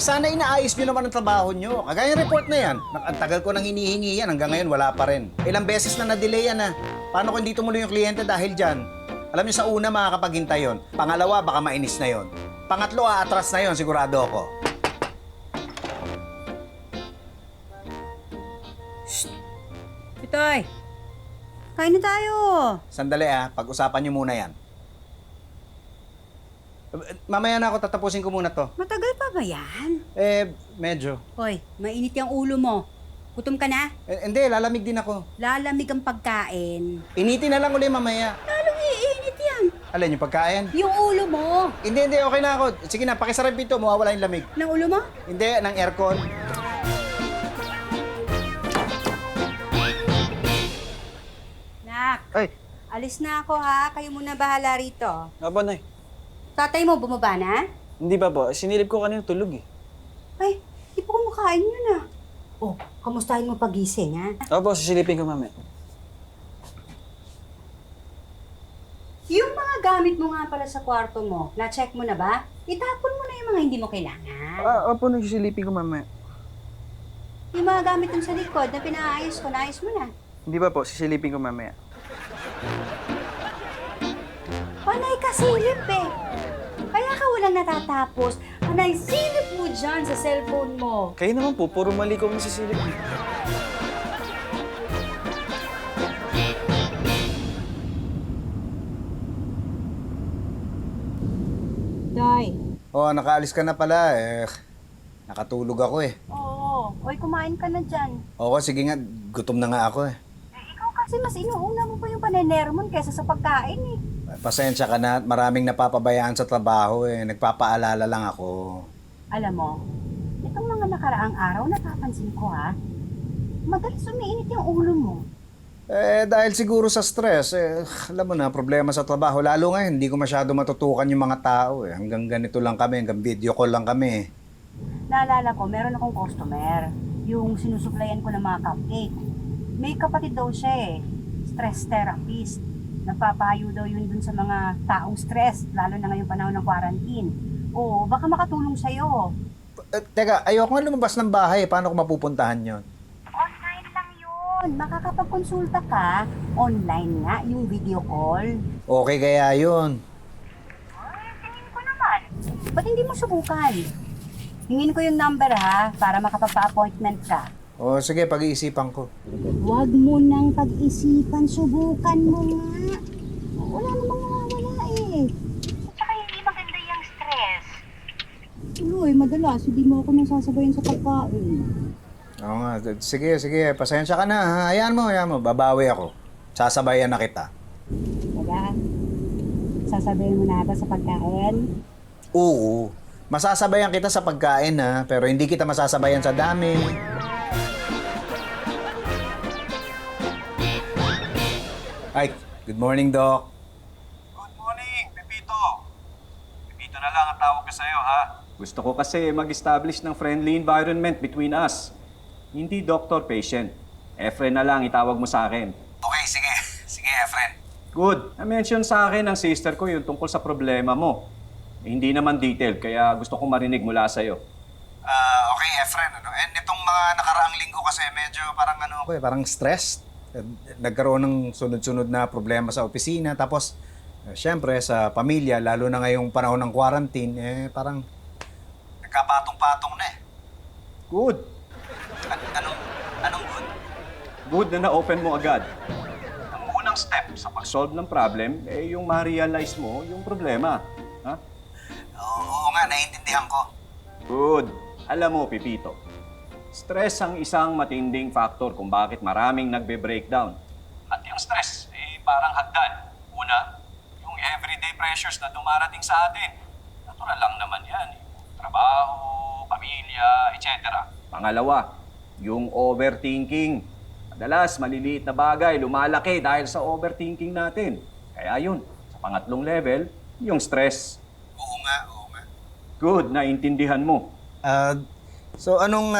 sana inaayos nyo naman ang trabaho nyo. Kagaya ng report na yan. Ang tagal ko nang hinihingi yan, hanggang ngayon wala pa rin. Ilang beses na na-delay yan ha. Paano kung hindi tumuloy yung kliyente dahil dyan? Alam nyo, sa una makakapaghintay yon. Pangalawa, baka mainis na yon. Pangatlo, aatras na yon, sigurado ako. Itoy, kain na tayo. Sandali pag-usapan nyo muna yan. Mamaya na ako, tatapusin ko muna to. Matagal pa ba yan? Medyo. Hoy, mainit yung ulo mo. Gutom ka na? Hindi, lalamig din ako. Lalamig ang pagkain. Initin na lang ulit mamaya. Lalong iinit yan. Alin, yung pagkain? Yung ulo mo. Hindi, okay na ako. Sige na, pakisarap ito, mawawala yung lamig. Ng ulo mo? Hindi, ng aircon. Nak, Ay, alis na ako ha. Kayo muna bahala rito. nga ba, Nay? Tatay mo, bumaba na? Hindi ba po? Sinilip ko kanina tulog eh. Ay, di pa kumakain yun ah. Oh, kamustahin mo pagising ha? Opo, sisilipin ko mamaya. Yung mga gamit mo nga pala sa kwarto mo, na-check mo na ba? Itapon mo na yung mga hindi mo kailangan. Opo, sisilipin ko mamaya. Yung mga gamit dun sa likod na pinaayos ko, naayos mo na. Hindi ba po? Sisilipin ko mamaya. Panay ka silip eh. Kaya ka walang natatapos. Panay silip mo dyan sa cellphone mo. Kayo naman po, puro mali ko masisilip. Day. Nakaalis ka na pala nakatulog ako Oo. Oy, kumain ka na dyan. Oo, sige nga, gutom na nga ako Ikaw kasi mas inuuna mo pa yung panenermon kaysa sa pagkain eh. Pasensya ka na, maraming napapabayaan sa trabaho nagpapaalala lang ako. Alam mo, itong mga nakaraang araw napapansin ko ha, madalas umiinit yung ulo mo. Dahil siguro sa stress, alam mo na, problema sa trabaho. Lalo ngayon, hindi ko masyado matutukan yung mga tao Hanggang ganito lang kami, hanggang video call lang kami Naalala ko, meron akong customer, yung sinusuplayan ko ng mga cupcake. May kapatid daw siya stress therapist. Nagpapayo daw yun dun sa mga taong stress, lalo na ngayong panahon ng quarantine. Oo, baka makatulong sa'yo. Teka, ayoko nga lumabas ng bahay. Paano ko mapupuntahan yon? Online lang yun. Makakapagkonsulta ka. Online nga, yung video call. Okay kaya yun? Ay, tingin ko naman. Ba't hindi mo subukan? Hingin ko yung number ha, para makapagpa-appointment ka. Sige, pag-iisipan ko. Huwag mo nang pag-isipan, subukan mo nga. Wala namang nawawala At saka hindi maganda yung stress. Uy, madalas, hindi mo ako nasasabayan sa pagkain. Oo nga, sige, pasensya ka na ha. Hayaan mo, babawi ako. Sasabayan na kita. Diba? Sasabayan mo na ako sa pagkain? Oo, masasabayan kita sa pagkain ha, pero hindi kita masasabayan sa dami. Ay, good morning, Doc. Good morning, Pepito. Pepito na lang ang tawag ko sa'yo, ha? Gusto ko kasi mag-establish ng friendly environment between us. Hindi doctor-patient. Efren na lang itawag mo sa akin. Okay, sige. Sige, Efren. Good. Na-mention sa akin ng sister ko yung tungkol sa problema mo. Hindi naman detailed, kaya gusto kong marinig mula sa'yo. Okay, Efren. Itong mga nakaraang linggo kasi medyo parang stressed. Nagkaroon ng sunod-sunod na problema sa opisina. Tapos, syempre, sa pamilya, lalo na ngayong panahon ng quarantine, parang nagkapatong-patong na Good. Anong good? Good na na-open mo agad. Ang unang step sa pag-solve ng problem, yung ma-realize mo yung problema. Ha? Oo nga, naiintindihan ko. Good. Alam mo, Pipito, stress ang isang matinding factor kung bakit maraming nagbe-breakdown. At yung stress, parang hagdan. Una, yung everyday pressures na dumarating sa atin. Natural lang naman yan. Trabaho, pamilya, etc. Pangalawa, yung overthinking. Madalas, maliliit na bagay, lumalaki dahil sa overthinking natin. Kaya yun, sa pangatlong level, yung stress. Oo nga. Good, naintindihan mo. So anong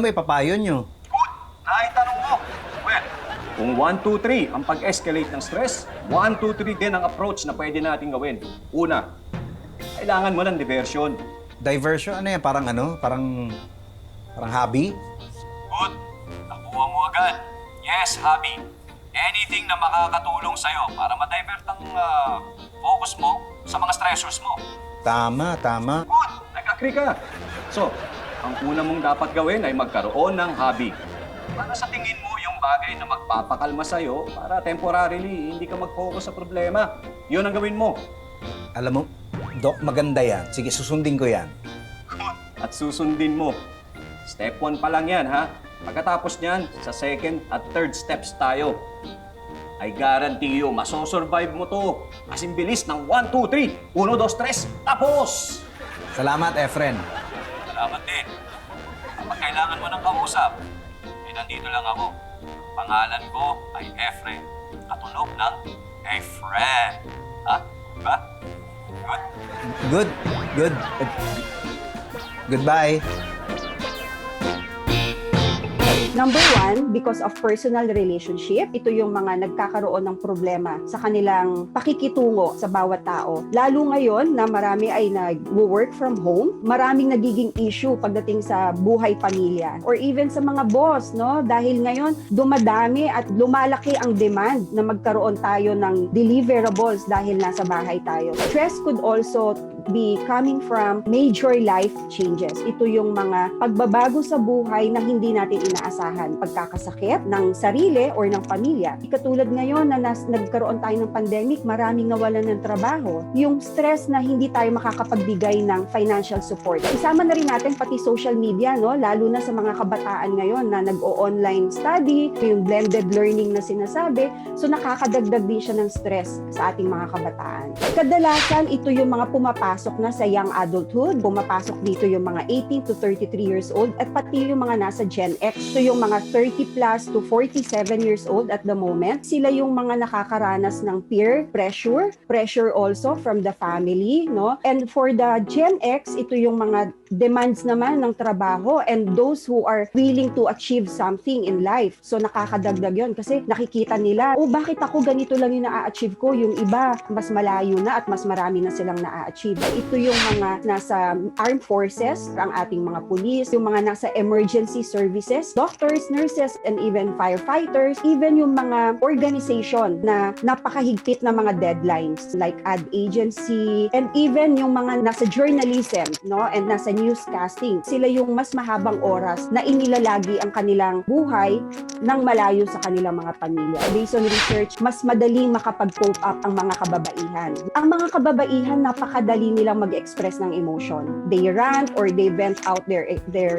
may papayo nyo? Good! Naitanong mo. Well, kung 1, 2, 3 ang pag-escalate ng stress, 1, 2, 3 din ang approach na pwede natin gawin. Una, kailangan mo ng diversion. Diversion? Ano yan? Parang hobby? Good. Nakuha mo agad. Yes, hobby. Anything na makakatulong sa'yo para ma-divert ang focus mo sa mga stressors mo. Tama. Good. Nag-agree ka. So, ang una mong dapat gawin ay magkaroon ng hobby. Para sa tingin mo yung bagay na magpapakalma sa'yo para temporarily hindi ka mag-focus sa problema. Yun ang gawin mo. Alam mo, Doc, maganda yan. Sige, susundin ko yan. At susundin mo. Step 1 pa lang yan, ha? Pagkatapos niyan, sa second at third steps tayo. I guarantee you, masosurvive mo to. Kasing bilis ng 1, 2, 3. 1, 2, 3, tapos! Salamat, Efren. Salamat din. Kapag kailangan mo ng kausap, nandito lang ako. Pangalan ko ay Efren. Katunog ng Efren. Ha? Diba? Good? Good. Goodbye. Number 1, because of personal relationship, ito yung mga nagkakaroon ng problema sa kanilang pakikitungo sa bawat tao. Lalo ngayon na marami ay nag-work from home, maraming nagiging issue pagdating sa buhay pamilya or even sa mga boss, no? Dahil ngayon dumadami at lumalaki ang demand na magkaroon tayo ng deliverables dahil nasa bahay tayo. Stress could also be coming from major life changes. Ito yung mga pagbabago sa buhay na hindi natin inaasahan. Pagkakasakit ng sarili or ng pamilya. Katulad ngayon na nagkaroon tayo ng pandemic, maraming nawalan ng trabaho. Yung stress na hindi tayo makakapagbigay ng financial support. Isama na rin natin pati social media, no? Lalo na sa mga kabataan ngayon na nag-o-online study, yung blended learning na sinasabi. So nakakadagdag din siya ng stress sa ating mga kabataan. Kadalasan, ito yung mga pumapasok na sa young adulthood. Pumapasok dito yung mga 18 to 33 years old at pati yung mga nasa Gen X. So yung mga 30 plus to 47 years old at the moment. Sila yung mga nakakaranas ng peer pressure also from the family, no? And for the Gen X, ito yung mga demands naman ng trabaho and those who are willing to achieve something in life. So nakakadagdag yun kasi nakikita nila, bakit ako ganito lang yung na-achieve ko? Yung iba, mas malayo na at mas marami na silang na-achieve. Ito yung mga nasa armed forces, ang ating mga police, yung mga nasa emergency services, doctors, nurses, and even firefighters, even yung mga organization na napakahigpit na mga deadlines like ad agency, and even yung mga nasa journalism, no, and nasa newscasting. Sila yung mas mahabang oras na inilalagi ang kanilang buhay nang malayo sa kanilang mga pamilya. Based on research, mas madaling makapag-cope up ang mga kababaihan. Ang mga kababaihan, napakadali nilang mag-express ng emotion. They rant or they vent out their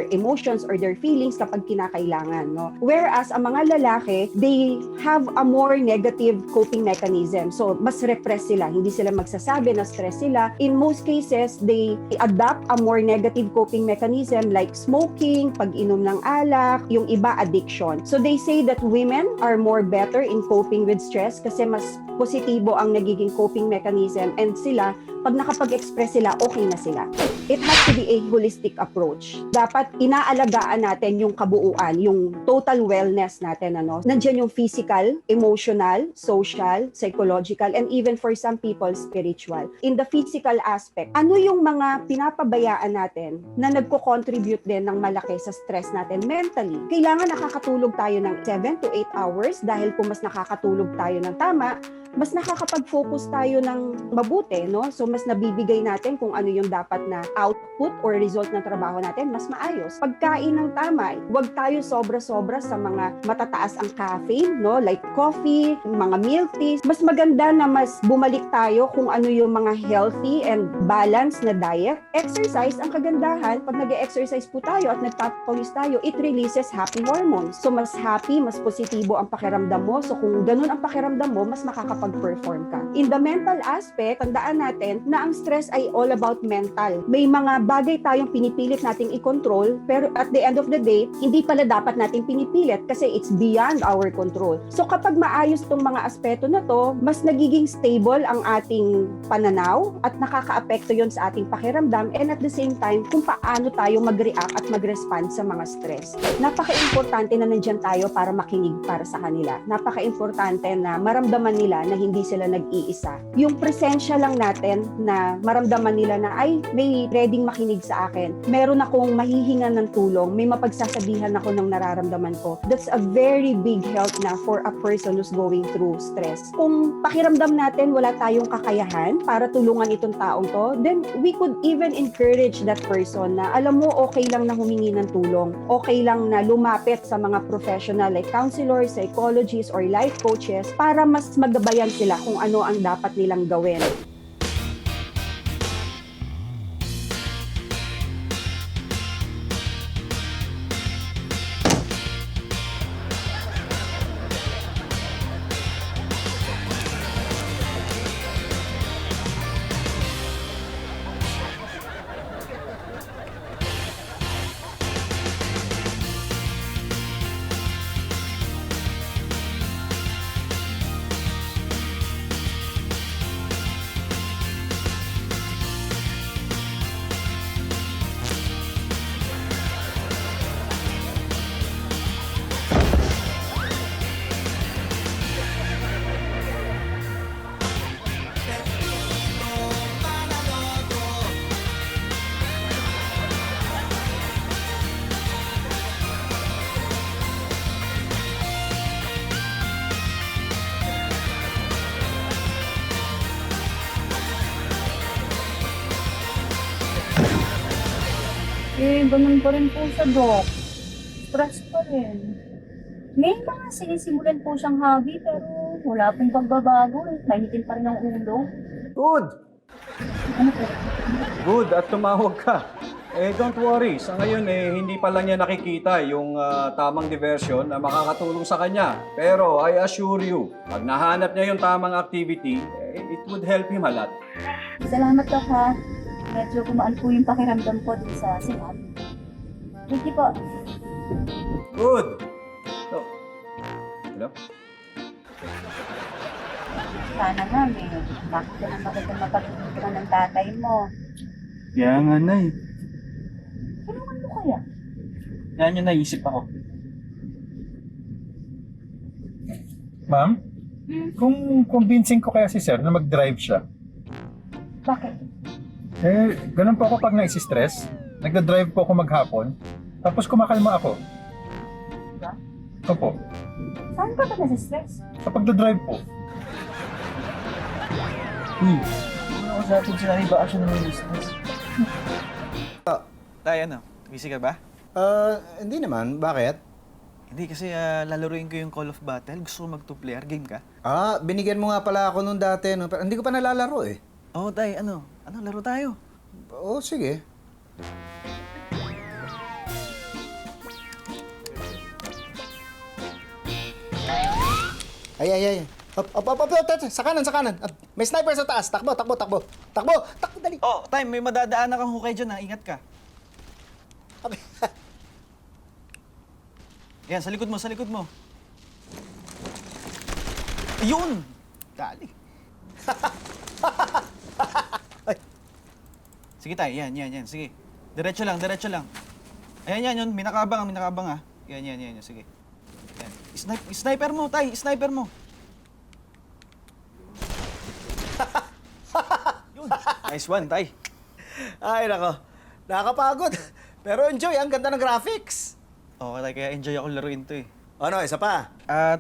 emotions or their feelings kapag kinakailangan, no? Whereas ang mga lalaki, they have a more negative coping mechanism. So, mas repress sila. Hindi sila magsasabi na stress sila. In most cases, they adopt a more negative coping mechanism like smoking, pag-inom ng alak, yung iba addiction. So, they say that women are more better in coping with stress kasi mas positibo ang nagiging coping mechanism and sila, pag nakapag-express sila, okay na sila. It has to be a holistic approach. Dapat inaalagaan natin yung kabuuan, yung total wellness natin, ano? Nandiyan yung physical, emotional, social, psychological, and even for some people, spiritual. In the physical aspect, ano yung mga pinapabayaan natin na nagko-contribute din ng malaki sa stress natin mentally? Kailangan nakakatulog tayo ng 7 to 8 hours dahil kung mas nakakatulog tayo ng tama, mas nakakapag-focus tayo ng mabuti, no? So, mas nabibigay natin kung ano yung dapat na output or result ng trabaho natin, mas maayos. Pagkain ng tama, huwag tayo sobra-sobra sa mga matataas ang caffeine, no? Like coffee, mga milk teas. Mas maganda na mas bumalik tayo kung ano yung mga healthy and balanced na diet. Exercise, ang kagandahan, pag nag-exercise po tayo at nagpapawis tayo, it releases happy hormones. So, mas happy, mas positibo ang pakiramdam mo. So, kung ganun ang pakiramdam mo, mas makakapag-perform ka. In the mental aspect, tandaan natin na ang stress ay all about mental. May mga bagay tayong pinipilit nating i-control, pero at the end of the day, hindi pala dapat nating pinipilit kasi it's beyond our control. So kapag maayos tong mga aspeto na to, mas nagiging stable ang ating pananaw at nakakaapekto yon sa ating pakiramdam and at the same time, kung paano tayo mag-react at mag-respond sa mga stress. Napaka-importante na nandyan tayo para makinig para sa kanila. Napaka-importante na maramdaman nila na hindi sila nag-iisa. Yung presensya lang natin na maramdaman nila na ay may reading makinig sa akin. Meron akong mahihingan ng tulong, may mapagsasabihan ako ng nararamdaman ko. That's a very big help na for a person who's going through stress. Kung pakiramdam natin wala tayong kakayahan para tulungan itong taong to, then we could even encourage that person na alam mo okay lang na humingi ng tulong. Okay lang na lumapit sa mga professional like counselors, psychologists, or life coaches para mas magabayan sila kung ano ang dapat nilang gawin. Ganun pa rin po siya, Doc. Stress pa rin. May mga sinisimulan po siyang hobby pero wala pong pagbabago eh. Mainitin pa rin ang ulo. Good! Ano po? Good, at tumawag ka. Don't worry. Sa ngayon, hindi pa lang niya nakikita yung tamang diversion na makakatulong sa kanya. Pero I assure you, pag nahanap niya yung tamang activity, it would help him a lot. Salamat, Doc, ha. Medyo gumaan po yung pakiramdam ko dun sa sinabi. Thank you po. Good! So, hello? Sana nga, bakit ka na magandang mapagtutulungan ng tatay mo? Kaya nga, Nay. Tulungan mo kaya? Yan yung naisip ako. Ma'am, kung convincing ko kaya si sir na mag-drive siya, Bakit? ganun po ako pag na-stress. Nagda-drive po ako maghapon, tapos kumakalma ako. Diba? Opo, Saan ka ba nasa-stress? kapag da-drive po. Ano ako sa atin sila iba siya ng business? Tay, ano? Busy ka ba? Hindi naman. Bakit? Hindi, kasi lalaruin ko yung Call of Battle. Gusto ko mag-2-player. Game ka? Binigyan mo nga pala ako nung dati, no? Pero hindi ko pa nalalaro eh. Oo, Tay. Ano? Laro tayo? Oo, sige. Ay. Sa kanan. May sniper sa taas. Takbo, dali. Oh, Tay, may madadaanan kang hukay dyan, ha? Ingat ka. Yan, sa likod mo. Ayun! Dali. Sige, Tay. Yan. Sige. Diretso lang. Ayan, yun. May nakabang, ha? Yan. Sige. Yan. Sniper mo, Tay. Sniper mo. Yun. Nice one, Tay. Ay, nako. Nakakapagod. Pero enjoy, ang ganda ng graphics. Okay, Tay. Kaya enjoy ako laruin to, eh. Ano, isa pa?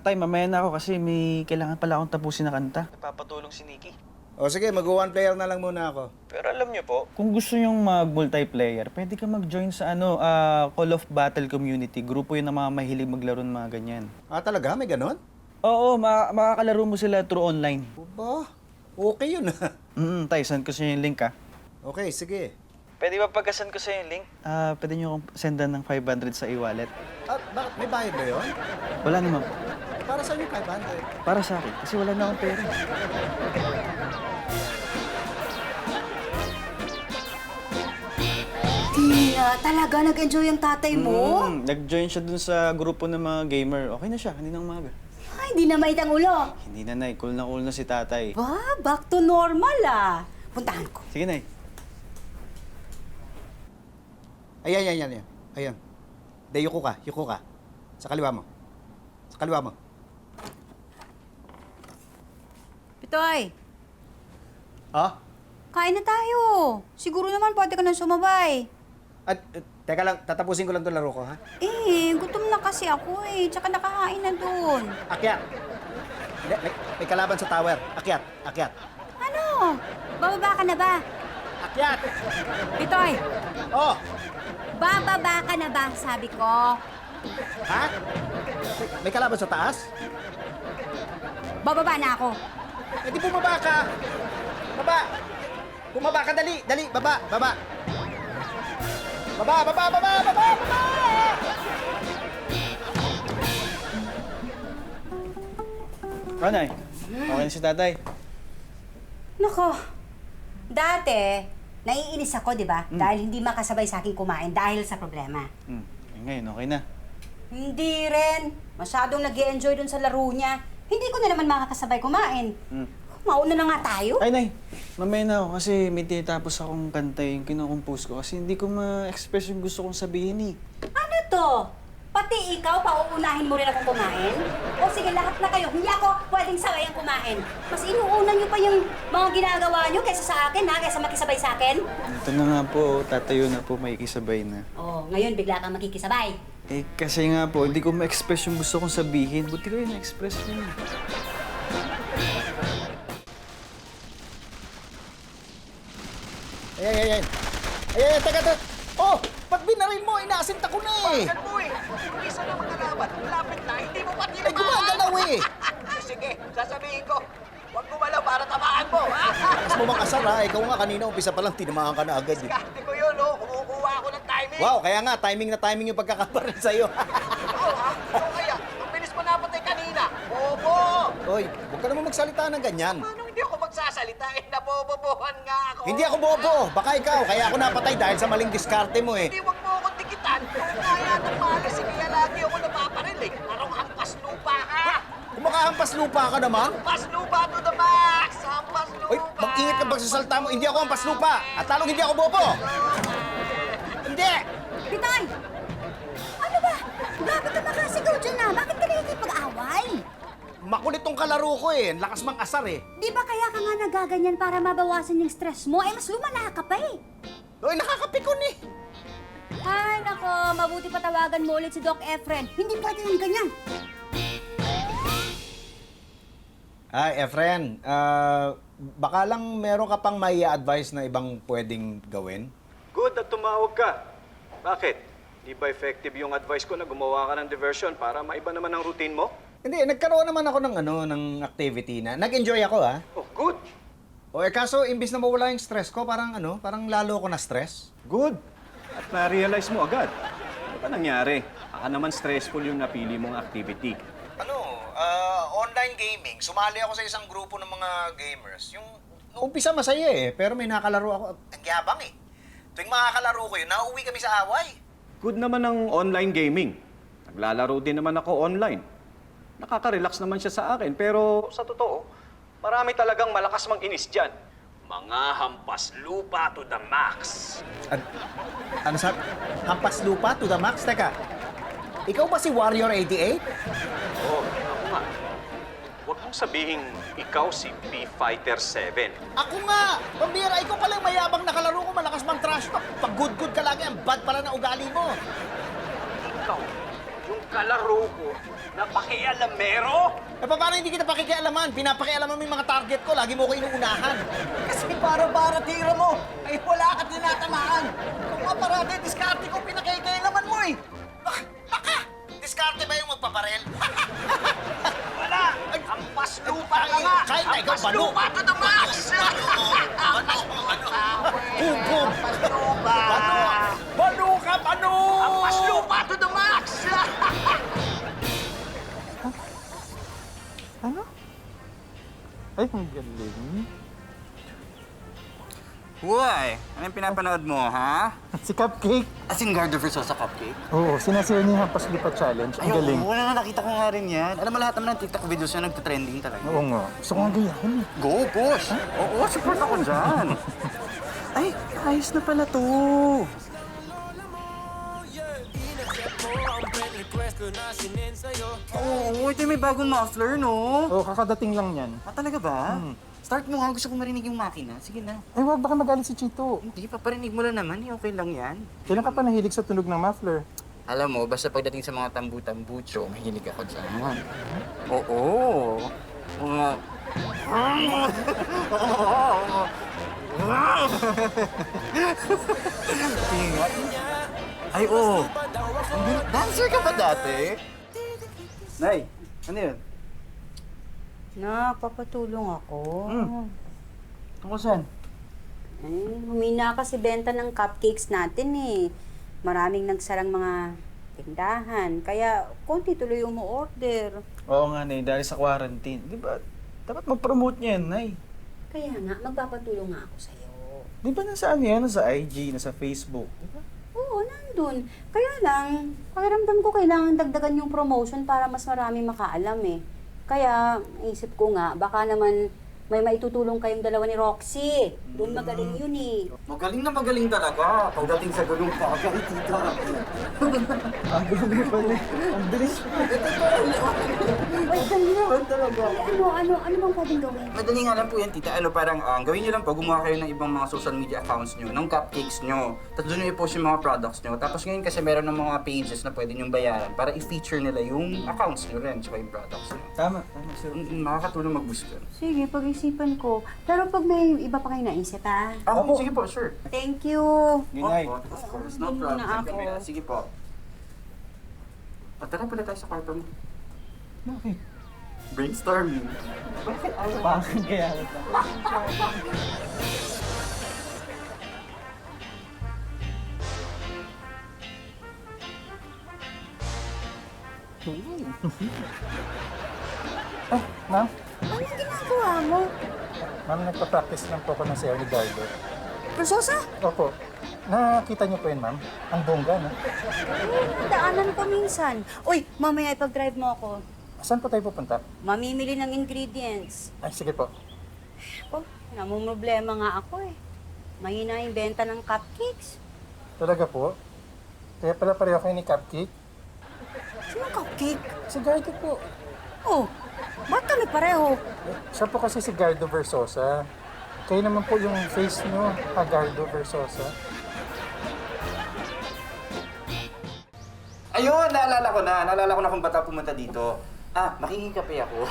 Tay, mamaya na ako kasi may kailangan pala akong tapusin na kanta. Nagpapatulong si Nikki. O sige, mag-one player na lang muna ako. Pero alam niyo po, kung gusto nyong mag-multiplayer, pwede ka mag-join sa Call of Battle Community. Grupo yun ng mga mahilig maglaro ng mga ganyan. Talaga? May ganon? Oo, makakalaro mo sila through online. Ba? Okay yun. Tay, send ko sa inyo yung link, ha? Okay, sige. Pwede ba pagka-send ko sa inyo yung link? Pwede nyo akong sendan ng 500 sa e-wallet. Bakit? May bayad ba yun? Wala naman po. Para saan yung 500? Para sa akin, kasi wala na akong pera. Tina, talaga nag-enjoy ang tatay mo? Nag-join siya dun sa grupo ng mga gamer. Okay na siya, hindi na umaga. Ay, di na maitang ulo. Hindi na, Nay. Cool na si tatay. Back to normal ah. Puntahan ko. Sige, Nay. Ayan. Yuko ka. Sa kaliwa mo. Pitoy, Ah? kain na tayo. Siguro naman pwede ka nang sumabay. At, teka lang, tatapusin ko lang itong laro ko, ha? Gutom na kasi ako eh. Tsaka nakakain na dun. Akyat! Hindi, may kalaban sa tower. Akyat, akyat. Ano? Bababa ka na ba? Akyat! Pitoy, Oh! bababa ka na ba? Sabi ko. Ha? May kalaban sa taas? Bababa na ako. Eh di bumaba ka! Baba! Bumaba ka, dali! Dali! Baba! Baba! Baba! Baba! Baba! Baba! Baba! Anay, okay na si tatay. Nako, dati, naiinis ako, di ba? Dahil hindi makasabay sa akin kumain dahil sa problema. Ngayon, okay na. Hindi rin. Masyadong nag-e-enjoy dun sa laro niya. Hindi ko na naman makakasabay kumain. Mauna na nga tayo. Ay, Nay, mamaya na ako kasi may tinatapos akong kanta yung kinocompose ko kasi hindi ko ma-express yung gusto kong sabihin eh. Ano to? Pati ikaw, pauunahin mo rin akong kumain? O sige, lahat na kayo. Hindi ako pwedeng sabayang kumain. Mas inuuna niyo pa yung mga ginagawa niyo kaysa sa akin, ha? Kaysa makisabay sa akin. Ito na nga po, tatayo na po, may kisabay na. Oh, ngayon bigla kang makikisabay. Eh, kasi nga po, hindi ko ma-express yung gusto kong sabihin. Buti ko yun, na-express yun. Ay, teka. Oh! Ba't binaril mo? Inaasinta ko na eh! Bakit mo eh? Isa na magkalaban. Lapit na, hindi mo pa Eh, tinamaan. gumagalaw eh! Sige, sasabihin ko. Huwag gumalaw para tamaan mo. Mas mo makasar ha. Ikaw nga kanina, umpisa pa lang, tinamaan ka na agad eh. Karte ko yun, oh. Kumukuha ako ng timing. Wow, kaya nga, timing na timing yung pagkakabaril sa'yo. Oo, ha? So kaya, ang bilis mo napatay kanina. Bobo! Oy, huwag ka naman magsalita ng ganyan. Paano hindi ako magsasalita? Eh, nabobobohan nga ako. Hindi ako bobo, baka ikaw. Kaya ako napatay dahil sa maling diskarte mo eh. Hindi, huwag mo akong dikitan. Kung kaya ng malas, kaya lagi ako napaparil eh. Parang hampas lupa ka. Kung makahampas lupa ka naman. Hampas lupa to the max! Hampas lupa! Oy, mag-ingat ka pagsasalta mo. Hindi ako hampas lupa. At lalong hindi ako bobo. Hindi! Pitoy! Ano ba? Bakit ka makasigaw dyan na? Bakit ka nakikipag-away? Makulit tong kalaro ko eh. Ang lakas mang asar eh. Di ba kaya ka nga nagaganyan para mabawasan yung stress mo? Eh, mas lumala ka pa eh. Oy, nakakapikon eh. Ay, nako, mabuti patawagan mo ulit si Doc Efren. Hindi pwede yung ganyan. Ay, Efren, baka lang meron ka pang may advice na ibang pwedeng gawin? Good at tumawag ka. Bakit? Di ba effective yung advice ko na gumawa ka ng diversion para maiba naman ang routine mo? Hindi, nagkaroon naman ako ng activity na nag-enjoy ako ah. Oh, good. O kaso imbis na mawala yung stress ko, parang lalo ako na stress. Good. At na-realize mo agad. Ano ba nangyari? Baka naman stressful yung napili mong activity. Online gaming. Sumali ako sa isang grupo ng mga gamers. Yung umpisa masaya eh, pero may nakalaro ako. Ang yabang eh. Tuwing makakalaro ko yun, nauuwi kami sa away. Good naman ang online gaming. Naglalaro din naman ako online. Nakaka-relax naman siya sa akin, pero sa totoo, marami talagang malakas mang-inis dyan. Mga hampas lupa to the max. Ano sa hampas lupa to the max? Teka, ikaw ba si Warrior 88? Oo, ako nga. Huwag mong sabihing ikaw si P-Fighter 7. Ako nga! Pambira, ikaw pala yung mayabang nakalaro ko, malakas mang trash talk. Pag good ka lagi, ang bad pala na ugali mo. Ikaw, yung kalaro ko na pakialamero? Eh, paano hindi kita pakikialaman? Pinapakialaman mo yung mga target ko, lagi mo ko inuunahan. Kasi para tira mo, ay wala ka tinatamaan. Kung nga parati, diskarte ko, pinakikailaman mo eh. Baka! Diskarte ba yung magpaparel? Wala! Hampas lupa ka nga! Kahit na ikaw, Hampas bano. lupa to the max! Hukom! Hampas lupa! Bano ka, bano! Hampas lupa to the max! Ay, ang galing. Uy, anong pinapanood mo, ha? Si Cupcake? Asing Gardo Versosa Cupcake? Oo, sinasir niya yung Hampas Lupa Challenge. Ang galing. Wala na, nakita ko nga rin yan. Alam mo lahat naman ng TikTok videos na nagtitrending talaga. Oo nga. Gusto ko nga gayahin eh. Go, push! Oo, support ako dyan. Ay, ayos na pala to. Oo, ito may bagong muffler, no? Oh, kakadating lang yan. Ah, talaga ba? Start mo nga, gusto ko marinig yung makina. Sige na. Ay, wag, baka magalit si Chito. Hindi, paparinig mo lang naman. Okay lang yan. Kailan ka pa nahilig sa tunog ng muffler? Alam mo, basta pagdating sa mga tambu-tambucho, mahilig ako dyan. Oo. Mga... Ingat. Ay, oo. Dancer ka ba dati? Nay, ano yun? Papatulong ako. Tungkol saan? Humina kasi benta ng cupcakes natin eh. Maraming nagsarang mga tindahan. Kaya konti tuloy yung mo-order. Oo nga, Nay, dahil sa quarantine. Di ba, dapat mag-promote niya yan, Nay. Kaya nga, magpapatulong nga ako sa'yo. Di ba nasa ano yan? Nasa IG, nasa Facebook? Di ba? Oo, nandun. Kaya lang, pakiramdam ko kailangan dagdagan yung promotion para mas marami makaalam eh. Kaya, isip ko nga, baka naman may maitutulong kayong dalawa ni Roxy. Doon magaling yun eh. Magaling na magaling talaga. Pagdating sa gulong pa, kahit tita. Ang gabi pala. Ang bilis. Wait, naman talaga. Ano bang pwedeng gawin? Madaling nga lang po yan, tita. Parang gawin nyo lang po, gumawa kayo ng ibang mga social media accounts nyo, ng cupcakes nyo. Tapos doon nyo i-post yung mga products nyo. Tapos ngayon kasi meron ng mga pages na pwede nyo bayaran para i-feature nila yung accounts nyo rin, tsaka yung products nyo. Tama, sir. Makakatulong mag-boost yun. Sige, pag-isipan ko. Pero pag may iba pa kayo naisip ha? Opo, sige po, sure. Thank you. Good night. Opo, of course, no Doon muna problem. ako. Sige po. Tara pala tayo sa kwarto mo. Bakit? Brainstorming. Bakit kaya? Ma'am? Anong ginagawa mo? Ma'am, nagpa-practice lang po ako ng sayaw ni Gardo. Prososa? Opo. Nakita niyo po yun, ma'am? Ang bongga, no? Daanan ko minsan. Uy, mamaya ipag-drive mo ako. Saan po tayo pupunta? Mamimili ng ingredients. Ay, sige po. Oh, namumroblema nga ako eh. Mahina yung benta ng cupcakes. Talaga po? Kaya pala pareho kayo ni Cupcake? Sino cupcake? Si Gardo po. Oh, ba't kami pareho? Siya po kasi si Gardo Versosa. Kayo naman po yung face nyo, Gardo Versosa. Ayun, naalala ko na kung bata pumunta dito. Makikikape ako.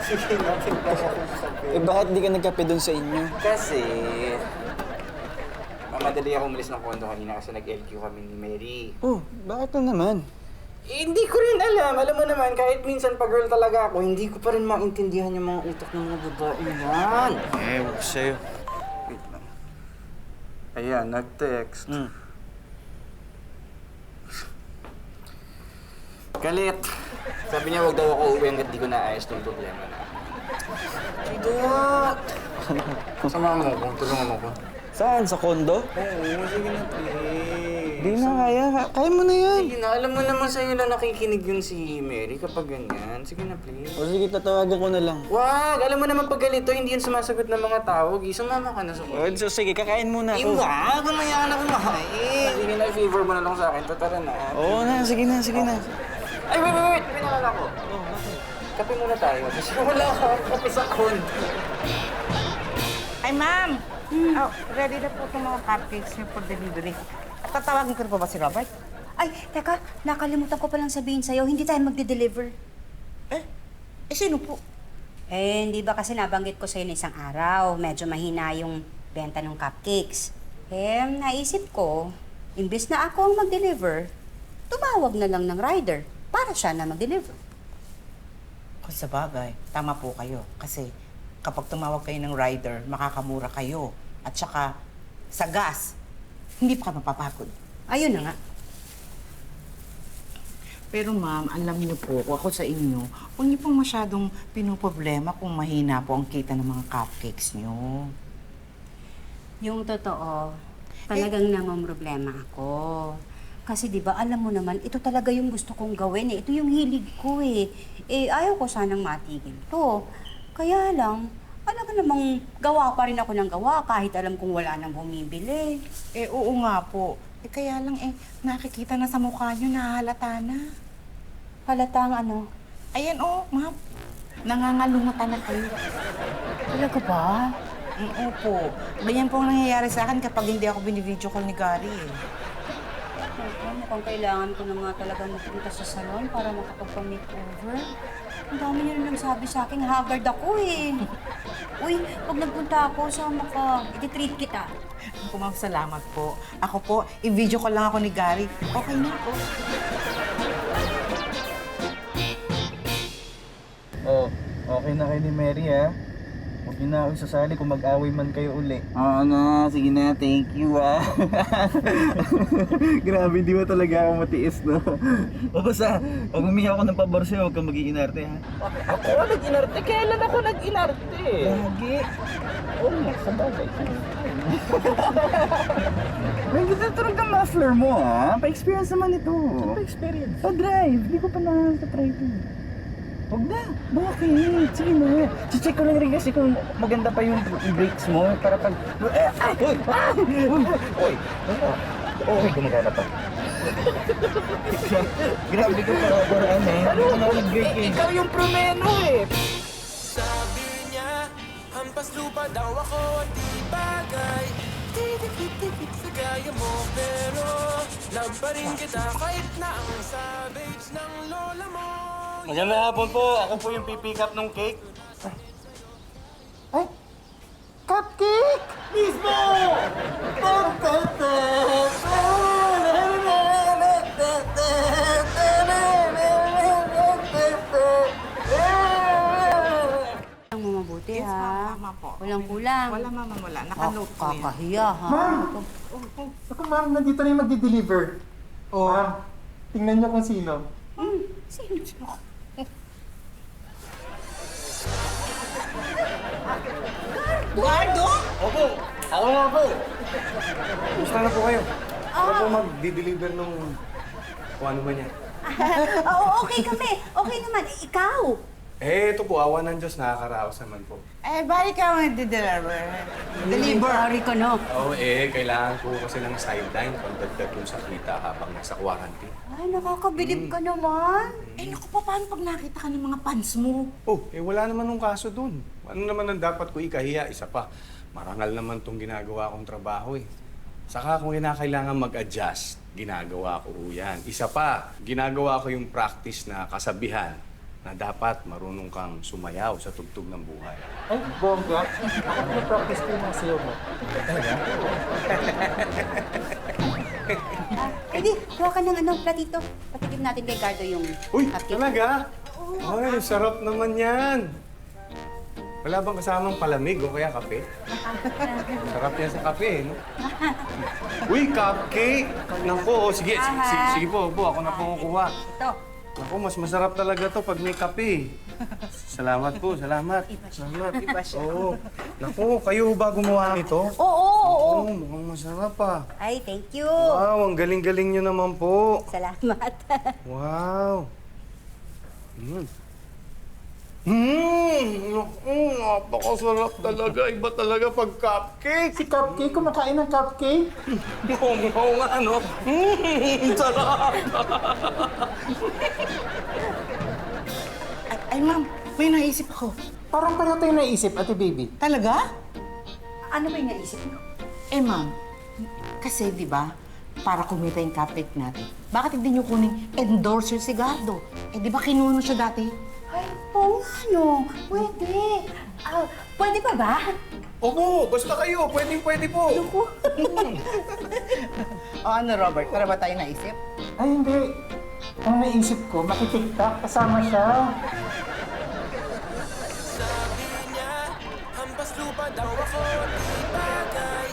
Sige na, tingnan ako sa kape. Eh, bakit di ka nagkape doon sa inyo? Kasi, mamadali ako umalis ng kondo kanina kasi nag-LQ kami ni Mary. Oh, bakit na naman? Hindi ko rin alam. Alam mo naman, kahit minsan pag girl talaga ako, hindi ko pa rin maintindihan yung mga utak ng mga babae yan. Huwag sa'yo. Wait lang. Ayan, nag-text. Galit. Sabi niya, wag daw ako uwi hanggat di ko naayos tong problema na. Chidot! Kasama mo ko, tulungan mo ko. Saan? Sa kondo? Oo, sige na, please. Di na kaya. Kaya mo na yan. Sige na, alam mo naman sa'yo na nakikinig yun si Mary kapag ganyan. Sige na, please. O sige, tatawagan ko na lang. Wag! Alam mo naman pag ganito, hindi yun sumasagot ng mga tawag. Sumama ka na sa O, so sige, kakain muna ako. Wag! Mamaya na kumain. Sige na, favor mo na lang sa akin. Tara na. Oo na, sige na, sige na. Ay, wait! May nalala ko. Oh, bakit? Kape muna tayo. Kasi wala ka. Kape sa kondo. Ay, ma'am! Oh, ready na po itong mga cupcakes niyo for delivery. At tatawagin ko na po ba si Robert? Ay, teka, nakalimutan ko palang sabihin sa'yo, hindi tayo magde-deliver. Eh, sino po? Hindi ba kasi nabanggit ko sa'yo na isang araw, medyo mahina yung benta ng cupcakes. Naisip ko, imbes na ako ang mag-deliver, tumawag na lang ng rider para siya na mag-deliver. Kung sa bagay, tama po kayo. Kasi kapag tumawag kayo ng rider, makakamura kayo. At saka, sa gas, hindi pa ka mapapagod. Ayun na nga. Pero ma'am, alam niyo po, kung ako sa inyo, huwag niyo pong masyadong pinoproblema kung mahina po ang kita ng mga cupcakes niyo. Yung totoo, talagang namamroblema ako. Kasi di ba alam mo naman, ito talaga yung gusto kong gawin eh. Ito yung hilig ko eh. Ayaw ko sanang matigil to. Kaya lang, talaga namang gawa pa rin ako ng gawa kahit alam kong wala nang bumibili. Oo nga po. Kaya lang nakikita na sa mukha niyo, nahalata na. Halatang ano? Ayan ma'am. Nangangalungatan na kayo. Talaga ba? Opo. Ganyan po ang nangyayari sa akin kapag hindi ako binibideo call ni Gary eh. Mukhang kailangan ko na nga talaga magpunta sa salon para makapagpa-makeover. Ang dami niyo nang sabi sa akin, haggard ako eh. Uy, pag nagpunta ako, sama ka. I-treat kita. Ako ma'am, salamat po. Ako po, i-video call lang ako ni Gary. Okay na po. Oh, okay na kayo ni Mary ha. Huwag niyo na ako isasali kung mag-away man kayo uli. Oo na, sige na, thank you Grabe, di ba talaga ako matiis, no? O basta, pag humingi ako ng pabor sa'yo, huwag kang mag-iinarte, ha? Ako nag-inarte? Kailan ako nag-inarte? Lagi. Oo nga, sa bagay. May gusto talaga muffler mo, ha? Pa-experience naman ito. Pa-experience. Pa-drive, di ko pa na-try ito. Huwag na. Bakit? Sige na. Check ko lang rin kasi kung maganda pa yung brakes mo para pag... Ay! Uy! Uy! Okay, gumagana pa. Grabe ka pa paraan eh. Ano ka nag-brake eh? Ikaw yung promeno eh. Sabi niya, hampas lupa daw ako at di bagay. Didikit-dikit sa gaya mo, pero love pa rin kita kahit na ang savage ng lola mo. Magandang hapon po. Ako po yung pipick up ng cake. Ay! Cupcake! Mismo! Ang mabuti Yes, ha. ma'am. Tama po. Walang kulang. Wala ma'am, wala. Nakanote ko yun. Kakahiya ha. Ma'am! Ako ma'am, nandito na yung magdi-deliver. Oh. Ma'am, tingnan niyo kung sino. Sino? Guardo? Opo, ako nga po. Kumusta na po kayo? Ako po mag-deliver nung kung ano ba niya. Oo, okay kami. Okay naman. Ikaw. Eh, ito po, awa ng Diyos, nakakaraos naman po. Eh, balik ka mag-deliver. Deliver. Sorry ka no. Oo, kailangan ko kasi ng sideline pagdagdag yung sa kita habang nasa quarantine. Ay, nakakabilib ka naman. Eh, naku pa, paano pag nakita ka ng mga fans mo? Oh, wala naman nung kaso dun. Ano naman ang dapat ko ikahiya? Isa pa, marangal naman tong ginagawa kong trabaho eh. Saka kung kinakailangan mag-adjust, ginagawa ko yan. Isa pa, ginagawa ko yung practice na kasabihan na dapat marunong kang sumayaw sa tugtog ng buhay. Ay, bongga. Ako pinapractice ko yung mga sayo mo. Edi, kuha ka ng platito. Patikim natin kay Gardo yung Uy, cupcake. talaga? Ay, sarap naman yan. Wala bang kasamang palamig o kaya kape? Sarap yan sa kape, no? Uy, cupcake! Naku, sige, sige po, ako na po kukuha. Ito. Naku, mas masarap talaga to pag may kape. Salamat po, salamat. Salamat. Iba siya. Oo. Naku, kayo ba gumawa nito? Oo. Mukhang masarap ah. Ay, thank you. Wow, ang galing-galing nyo naman po. Salamat. Wow. Napakasarap talaga. Iba talaga pag cupcake. Si Cupcake, kumakain ng cupcake. Oo nga, no? Sarap. Ay, ma'am, may naisip ako. Parang pareho tayong naisip, ate baby. Talaga? Ano ba yung naisip mo? Eh, ma'am, kasi di ba, para kumita yung cupcake natin, bakit hindi niyo kuning endorser si Gardo? Eh, di ba kinuha mo siya dati? Ay, oo nga no. Pwede. Pwede pa ba? Opo, basta kayo. Pwede po. O ano, Robert? Para ba tayo naisip? Ay, hindi. Ang naisip ko, makitiktak kasama siya. Sabi niya, hampas lupa daw ako at di bagay.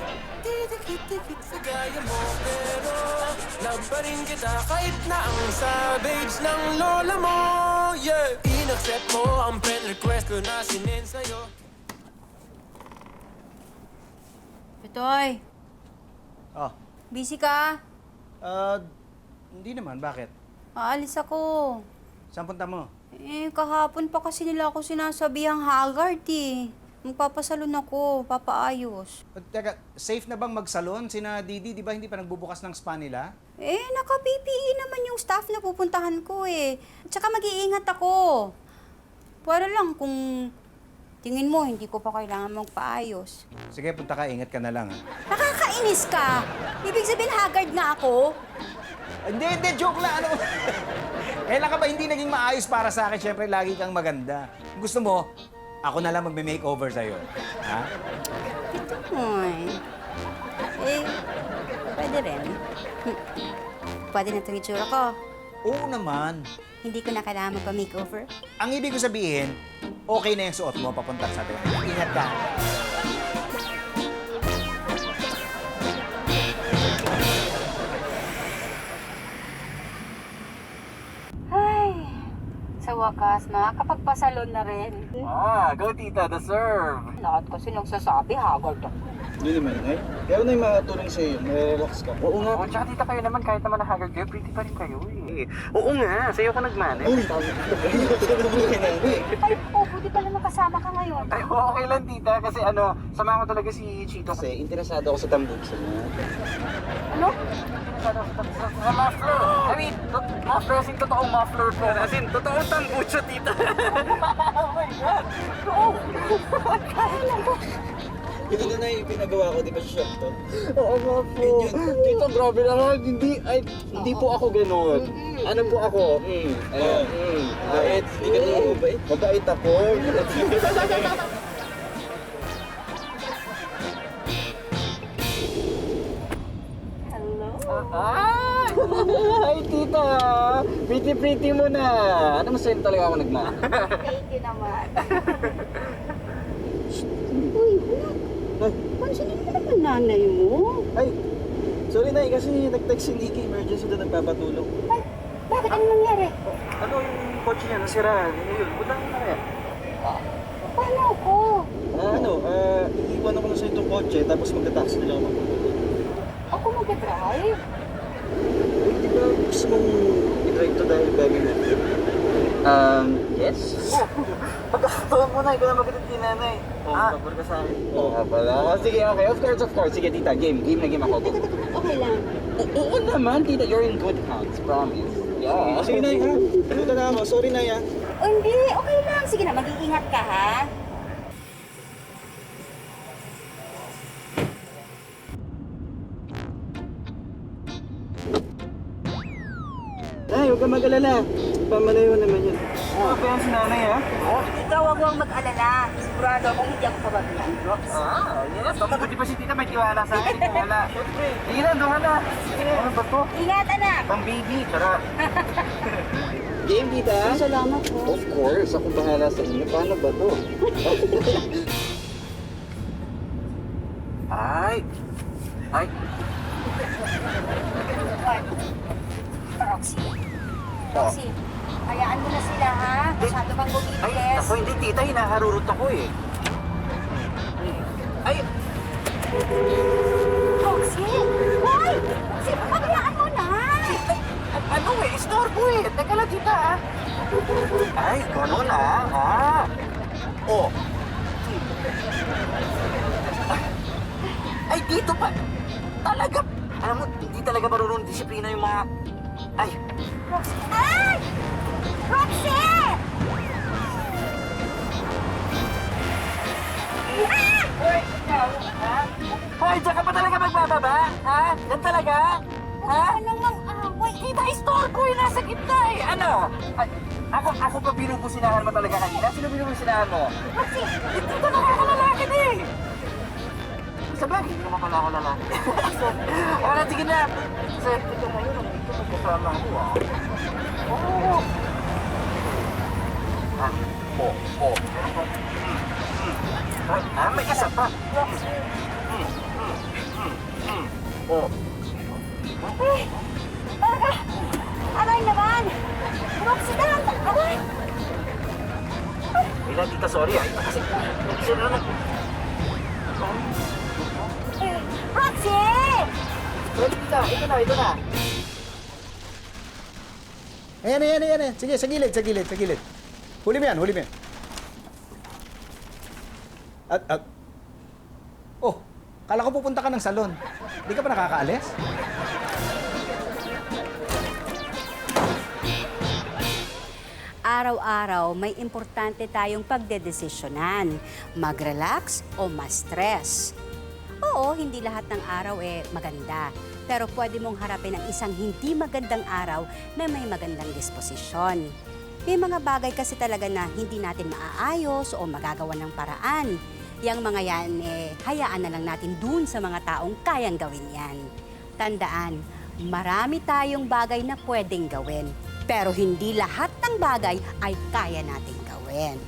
Didikit-dikit sa gaya mo, pero love pa rin kita kahit na ang savage ng lola mo. Yeah, in-accept mo ang friend request ko na sinend sa'yo. Pitoy, Ah, busy ka? hindi naman. Bakit? Aalis ako. Saan punta mo? Kahapon pa kasi nila ako sinasabihang haggard eh. Magpapasalon ako, papaayos. Teka, safe na bang magsalon? Sina Didi, di ba hindi pa nagbubukas ng spa nila? Eh, naka-PPE naman yung staff na pupuntahan ko eh. At saka mag-iingat ako. Para lang kung tingin mo, hindi ko pa kailangan magpaayos. Sige, punta ka, ingat ka na lang. Ha? Nakakainis ka! Ibig sabihin, haggard na ako? Hindi, joke lang. Ano? Kailan ka ba hindi naging maayos para sa akin? Siyempre, lagi kang maganda. Kung gusto mo, ako na lang magme-makeover sa'yo. Ha? Ay. Eh, pwede rin. Pwede na itong itsura ko. Oo naman. Hindi ko na kailangan magpa-makeover. Ang ibig ko sabihin, okay na yung suot mo papunta sa doon. Ingat ka. Ay, sa wakas, makakapagpasalon na rin. Go tita, deserve! Lahat kasi nagsasabi, haggard ako. Hindi naman, ay. Kaya na yung makatulong sa'yo, relax ka. Oo nga. Tsaka tita kayo naman, kahit naman na-haggard kayo, pretty pa rin kayo eh. Oo nga, sa'yo ko nagmanage. Uy! Ay, buti pala makasama ka ngayon. Ay, okay lang tita, kasi samahan ko talaga si Chito. Kasi interesado ako sa tambuksan niya. Ano? Sa muffler. I mean, muffler as in totoong muffler po. As in, totoong tambucho, tita. Oh my God! Ito na yung pinagawa ko, di ba siya to? Oo nga po. Tito, grabe naman. Hindi po ako gano'n. Ano po ako? Bait. Hindi ka naman mabait. Mabait ako. Hello? Hi, tita! Pretty mo na. Ano masaya talaga ako nagmahal? Thank you naman. Uy, anak. Pansinin mo naman nanay mo. Ay, sorry na kasi nag-text si Nikki, emergency na nagpapatulong. Ay, bakit? Ano nangyari? Ano yung kotse niya nasira? Yun, butang na kaya. Paano ako? Iiwan ako na sa itong kotse, tapos magta-taxi na lang ako. Ako mag-drive? Di ba gusto mong i-drive to dahil bagay na? Yes? Pagkakataon mo na, ikaw na magalit ni nanay. Pabor ka sa akin. Oo pala. Sige, okay. Of course. Sige, tita. Game na game ako. Okay lang. Oo naman, tita. You're in good hands. Promise. Yeah. Sige, Nay, ha? Pumunta na ako. Sorry, Nay, ha? Oh, hindi, okay lang. Sige na, mag-iingat ka, ha? Nay, huwag ka mag-alala. Pamalayo naman yan. Pa yan si nanay, ha? Ikaw huwag mag-alala. Sigurado akong hindi ako pababilan. Yes. Mabuti pa si tita. May tiwala sa akin. Tiwala. Sige na, doon ka na. Ano ba to? Ingat, anak. Pang baby. Tara. Game, tita. Salamat po. Of course. Ako bahala sa inyo. Paano ba to? Ay. Roxy, hayaan mo na sila, ha? Masyado kang bumibilis. Ako hindi, tita. Hinaharurot ako eh. Ay. Roxy! Hoy! Roxy, pagbayaan mo na! Ano eh? Istorbo eh. Teka lang, tita ah. Ay, gano'n ah. Oh. Ay, dito pa. Talaga. Alam mo, hindi talaga marunong disiplina yung mga... Ay. Roxy! Ay! Roxy! Hoy, diyan ka pa talaga magbababa? Ha? Yan talaga? Ha? Anong mang-away? Kita, istorbo eh. Nasa gitna eh. Ano? Ay, ako pa binubusinahan mo talaga kanina? Sino binubusinahan mo? Roxy! Hindi ka nakakalaki na eh. Sabagay, hindi naman pala ako lalaki. Wala, sige na. Sir, ito ngayon, dito magkasama ako ah. Oo. May isa pa. Oh. Ay! Aray naman! Roxy, dahan! Aray! Wala, tita, sorry ah. Kasi, sino naman? Roxy! Wala, tita, ito na. Ayan. Sige, sa gilid. Huli mo yan. Oh, kala ko pupunta ka ng salon. Di ka pa nakakaalis? Araw-araw may importante tayong pagdedesisyonan, mag-relax o ma-stress. Oo, hindi lahat ng araw maganda, pero pwede mong harapin ang isang hindi magandang araw na may magandang disposisyon. May mga bagay kasi talaga na hindi natin maaayos o magagawa ng paraan. Yang mga yan, hayaan na lang natin dun sa mga taong kayang gawin yan. Tandaan, marami tayong bagay na pwedeng gawin. Pero hindi lahat ng bagay ay kaya nating gawin.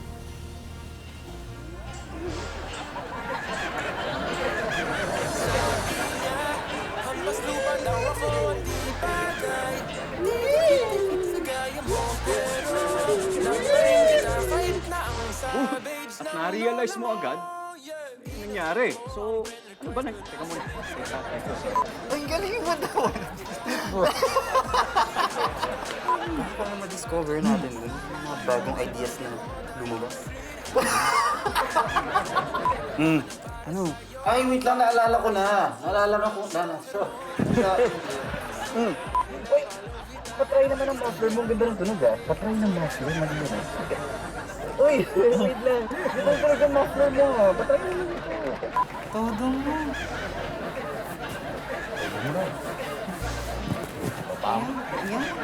Hampas lupa daw ako, di bagay. Dikit-dikit sa gaya mo, pero love pa rin kita kahit na ang sa babes At na na-realize mo agad? yeah. Ano nangyari? So, ano ba Teka muna. Ang galing mo daw. Paano ma-discover natin dun? Yung mga bagong ideas na lumabas. Ano? Ay, wait lang, naalala ko na. Naalala ko na. So, Uy, patry naman ang muffler mo. Ang ganda ng tunog ah. Patry ng muffler, malinis. Uy, wait lang. Ito talaga muffler mo. Patry naman ito. Todo mo. Yan.